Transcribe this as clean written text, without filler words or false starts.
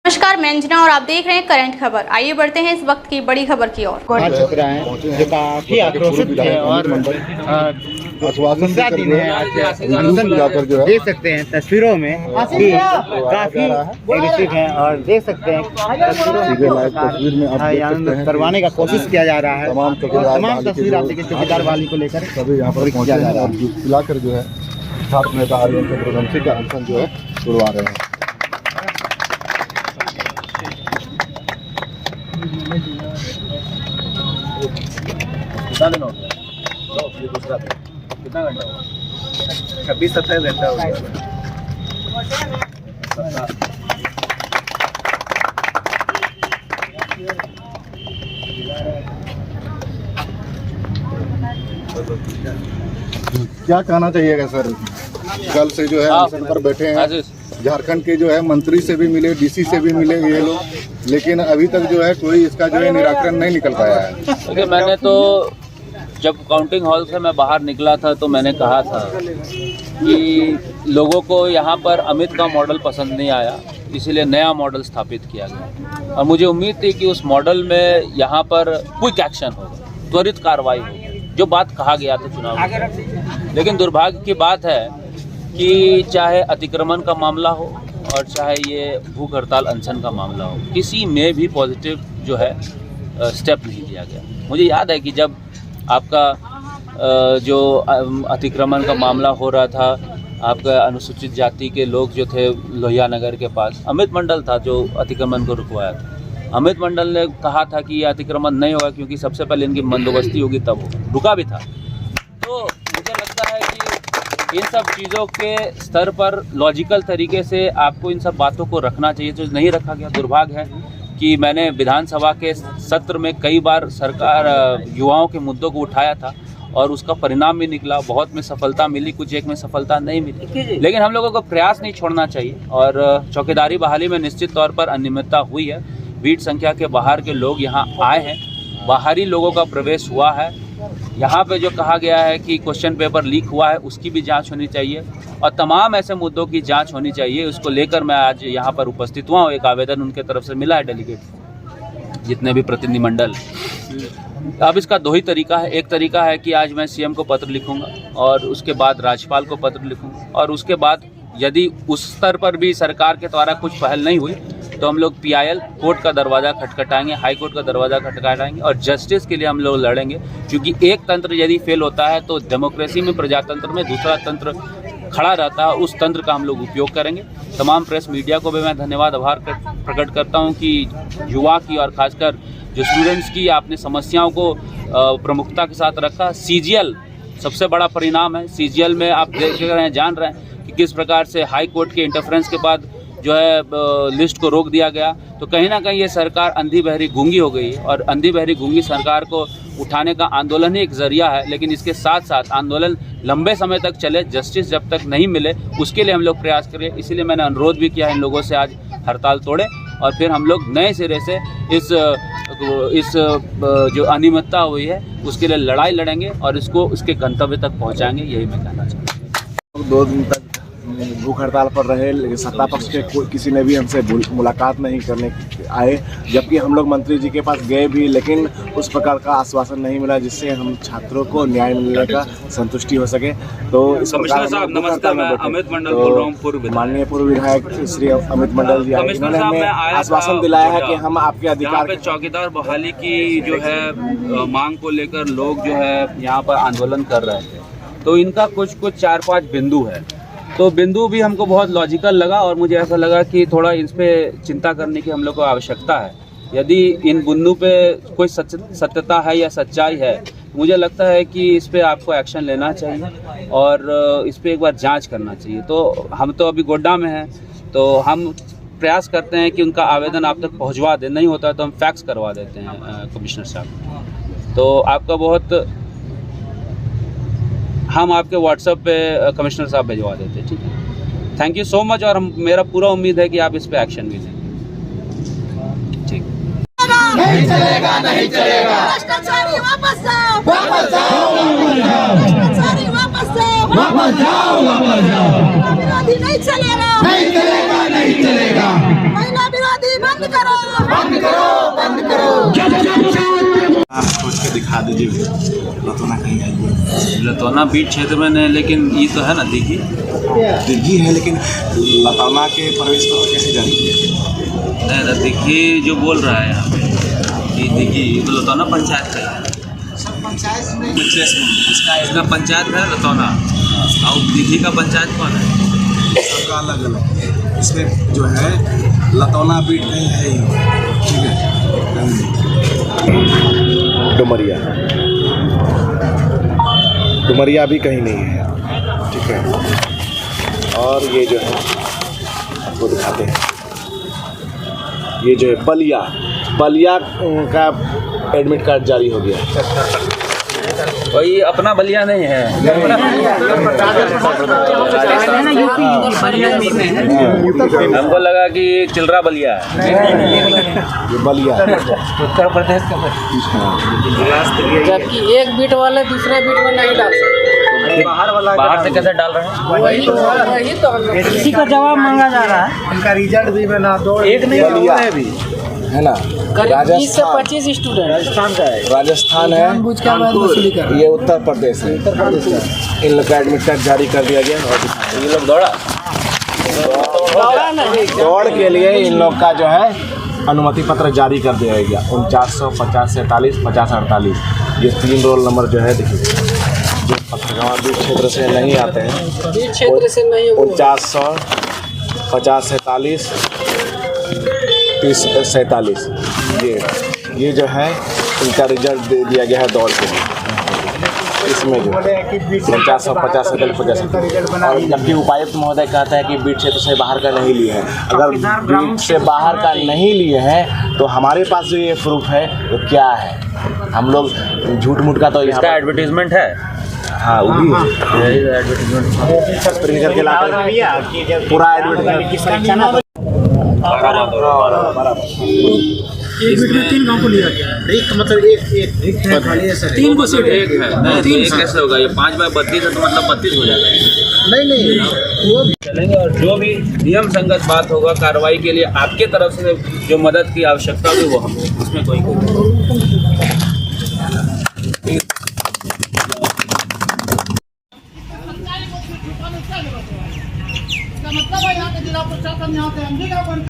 नमस्कार, मैं अंजना और आप देख रहे हैं करंट खबर। आइए बढ़ते हैं इस वक्त की बड़ी खबर की ओर। छात्र हैं जो काफी आक्रोशित थे और आश्वासन जाकर जो है देख सकते हैं तस्वीरों में कि काफी एग्रेसिव हैं और देख सकते हैं तस्वीर में आप करवाने का कोशिश किया जा रहा है। तमाम तस्वीर आप देखिए चौकीदार वाली को लेकर सभी यहाँ पर किया जा रहा है। पिलाकर जो है छात्र नेता आर्यन चंद्रवंशी का अनशन जो है छुड़वा रहे हैं। कितना दिन हो गया? ये दूसरा दिन कितना घंटा हो गया? 26-27 घंटा हो गया। क्या कहना चाहिएगा सर? कल से जो है अनशन पर बैठे हैं। झारखंड के जो है मंत्री से भी मिले, डीसी से भी मिले ये लोग, लेकिन अभी तक जो है कोई इसका जो है निराकरण नहीं निकल पाया है। देखिए, मैंने तो जब काउंटिंग हॉल से मैं बाहर निकला था तो मैंने कहा था कि लोगों को यहाँ पर अमित का मॉडल पसंद नहीं आया, इसीलिए नया मॉडल स्थापित किया गया और मुझे उम्मीद थी कि उस मॉडल में यहाँ पर क्विक एक्शन होगा, त्वरित कार्रवाई होगी, जो बात कहा गया था चुनाव में। लेकिन दुर्भाग्य की बात है कि चाहे अतिक्रमण का मामला हो और चाहे ये भूख हड़ताल अनशन का मामला हो, किसी में भी पॉजिटिव जो है स्टेप नहीं लिया गया। मुझे याद है कि जब आपका जो अतिक्रमण का मामला हो रहा था, आपका अनुसूचित जाति के लोग जो थे लोहिया नगर के पास, अमित मंडल था जो अतिक्रमण को रुकवाया था। अमित मंडल ने कहा था कि ये अतिक्रमण नहीं होगा क्योंकि सबसे पहले इनकी बंदोबस्ती होगी, तब होगा, रुका भी था। तो मुझे लगता है कि इन सब चीज़ों के स्तर पर लॉजिकल तरीके से आपको इन सब बातों को रखना चाहिए, जो नहीं रखा गया। दुर्भाग्य है कि मैंने विधानसभा के सत्र में कई बार सरकार युवाओं के मुद्दों को उठाया था और उसका परिणाम भी निकला। बहुत में सफलता मिली, कुछ एक में सफलता नहीं मिली, लेकिन हम लोगों को प्रयास नहीं छोड़ना चाहिए। और चौकीदारी बहाली में निश्चित तौर पर अनियमितता हुई है। भीड़ संख्या के बाहर के लोग यहाँ आए हैं, बाहरी लोगों का प्रवेश हुआ है। यहाँ पे जो कहा गया है कि क्वेश्चन पेपर लीक हुआ है, उसकी भी जांच होनी चाहिए और तमाम ऐसे मुद्दों की जांच होनी चाहिए। उसको लेकर मैं आज यहाँ पर उपस्थित हुआ हूँ। एक आवेदन उनके तरफ से मिला है, डेलीगेट जितने भी प्रतिनिधिमंडल। अब इसका दो ही तरीका है। एक तरीका है कि आज मैं सीएम को पत्र लिखूंगा और उसके बाद राज्यपाल को पत्र लिखूंगा और उसके बाद यदि उस स्तर पर भी सरकार के द्वारा कुछ पहल नहीं हुई तो हम लोग PIL कोर्ट का दरवाज़ा खटखटाएंगे, हाई कोर्ट का दरवाज़ा खटखटाएंगे और जस्टिस के लिए हम लोग लड़ेंगे। क्योंकि एक तंत्र यदि फेल होता है तो डेमोक्रेसी में, प्रजातंत्र में दूसरा तंत्र खड़ा रहता है, उस तंत्र का हम लोग उपयोग करेंगे। तमाम प्रेस मीडिया को भी मैं धन्यवाद आभार प्रकट करता हूँ कि युवा की और खासकर जो स्टूडेंट्स की आपने समस्याओं को प्रमुखता के साथ रखा। CGL सबसे बड़ा परिणाम है। CGL में आप देख रहे हैं, जान रहे हैं कि किस प्रकार से हाई कोर्ट के इंटरफ्रेंस के बाद जो है लिस्ट को रोक दिया गया। तो कहीं ना कहीं ये सरकार अंधी बहरी गूंगी हो गई है और अंधी बहरी गूंगी सरकार को उठाने का आंदोलन ही एक जरिया है। लेकिन इसके साथ साथ आंदोलन लंबे समय तक चले, जस्टिस जब तक नहीं मिले उसके लिए हम लोग प्रयास करें। इसीलिए मैंने अनुरोध भी किया इन लोगों से आज हड़ताल तोड़े और फिर हम लोग नए सिरे से इस जो अनियमितता हुई है उसके लिए लड़ाई लड़ेंगे और इसको उसके गंतव्य तक पहुँचाएंगे। यही मैं कहना चाहता हूँ। 2 दिन तक भूख हड़ताल पर रहे, लेकिन सत्ता पक्ष के किसी ने भी हमसे मुलाकात नहीं करने आए, जबकि हम लोग मंत्री जी के पास गए भी, लेकिन उस प्रकार का आश्वासन नहीं मिला जिससे हम छात्रों को न्याय मिलने का संतुष्टि हो सके। तो इस कमिश्नर साहब नमस्कार, मैं अमित मंडल बोल रहा हूँ। माननीय पूर्व विधायक श्री अमित मंडल जी आए, इन्होंने हमें आश्वासन दिलाया है कि हम आपके अधिकार। चौकीदार बहाली की जो है मांग को लेकर लोग जो है यहाँ पर आंदोलन कर रहे थे, तो इनका कुछ 4-5 बिंदु है। तो बिंदु भी हमको बहुत लॉजिकल लगा और मुझे ऐसा लगा कि थोड़ा इस पे चिंता करने की हम लोग को आवश्यकता है। यदि इन बिंदु पे कोई सत्यता है या सच्चाई है, मुझे लगता है कि इस पे आपको एक्शन लेना चाहिए और इस पे एक बार जांच करना चाहिए। तो हम तो अभी गोड्डा में हैं, तो हम प्रयास करते हैं कि उनका आवेदन आप तक पहुँचवा दें। नहीं होता तो हम फैक्स करवा देते हैं कमिश्नर साहब। तो आपका बहुत, हम आपके व्हाट्सएप पे कमिश्नर साहब भिजवा देते हैं, ठीक है। थैंक यू सो मच और मेरा पूरा उम्मीद है कि आप इस पे एक्शन भी लेंगे। ठीक, नहीं चलेगा, नहीं चलेगा, भ्रष्टाचारी वापस जाओ, वापस जाओ, भ्रष्टाचारी वापस जाओ, वापस जाओ, वापस जाओ। विरोधी नहीं चलेगा, नहीं चलेगा, नहीं चलेगा, महिला विरोधी बंद करो, बंद करो, बंद करो। आप सोच के दिखा दीजिए लतौना कहीं आई है। लतौना बीट क्षेत्र में नहीं, लेकिन ये तो है ना दिघी है, लेकिन लतौना के प्रवेश पत्र कैसे जारी किया? नहीं ना, दिघी जो बोल रहा है यहाँ पे कि दिघी तो लतौना पंचायत का है। इसका पंचायत है लतौना, और दिघी का पंचायत कौन है? सबका अलग अलग है। इसमें जो है लतौना बीट कहीं है ही, ठीक है। डुमरिया भी कहीं नहीं है, ठीक है। और ये जो है आपको दिखाते हैं, ये जो है बलिया का एडमिट कार्ड जारी हो गया। कोई अपना बलिया नहीं है, हमको लगा कि चिलरा बलिया है। ये बलिया उत्तर प्रदेश का, जबकि एक बीट वाले दूसरे बीट में नहीं डाल सकते। बाहर से कैसे डाल रहे हैं? वही तो इसी का जवाब मांगा जा रहा है। इनका रिजल्ट भी बना दो, एक नहीं है भी है ना। करीब 20 से 25 स्टूडेंट राजस्थान का है, राजस्थान है, ये उत्तर प्रदेश है। इन लोग का एडमिट कार्ड जारी कर दिया गया। और ये लोग दौड़ा दौड़ के लिए इन लोग का जो है अनुमति पत्र जारी कर दिया गया। 4900, 50 47, 50 48, ये 3 रोल नंबर जो है देखिए, जो पत्रगामा क्षेत्र से नहीं आते हैं, बीट क्षेत्र से नहीं। 4900, 50 47, 30 47, ये जो है इनका रिजल्ट दे दिया गया है दौड़ के। इसमें जो 50 50 50, और जबकि उपायुक्त महोदय कहता है कि बीट क्षेत्र से बाहर का नहीं लिए हैं। अगर बीट से बाहर का नहीं लिए हैं तो हमारे पास जो ये प्रूफ है वो क्या है? हम लोग झूठ मूठ का तो इसका एडवर्टीजमेंट है। हाँ, वो भी एडवर्टीजमेंट करके लाते पूरा एडवर्टीजमेंट। एक बीट में 3 गांव को लिया गया है। रिक्त मतलब एक खाली है सर, 3 को सीट एक है, नहीं एक कैसे होगा? ये 5/32 है तो मतलब 32 हो जाएगा। नहीं वो चलेंगे, और जो भी नियम संगत बात होगा कार्रवाई के लिए आपके तरफ से जो मदद की आवश्यकता होगी वो हम, उसमें कोई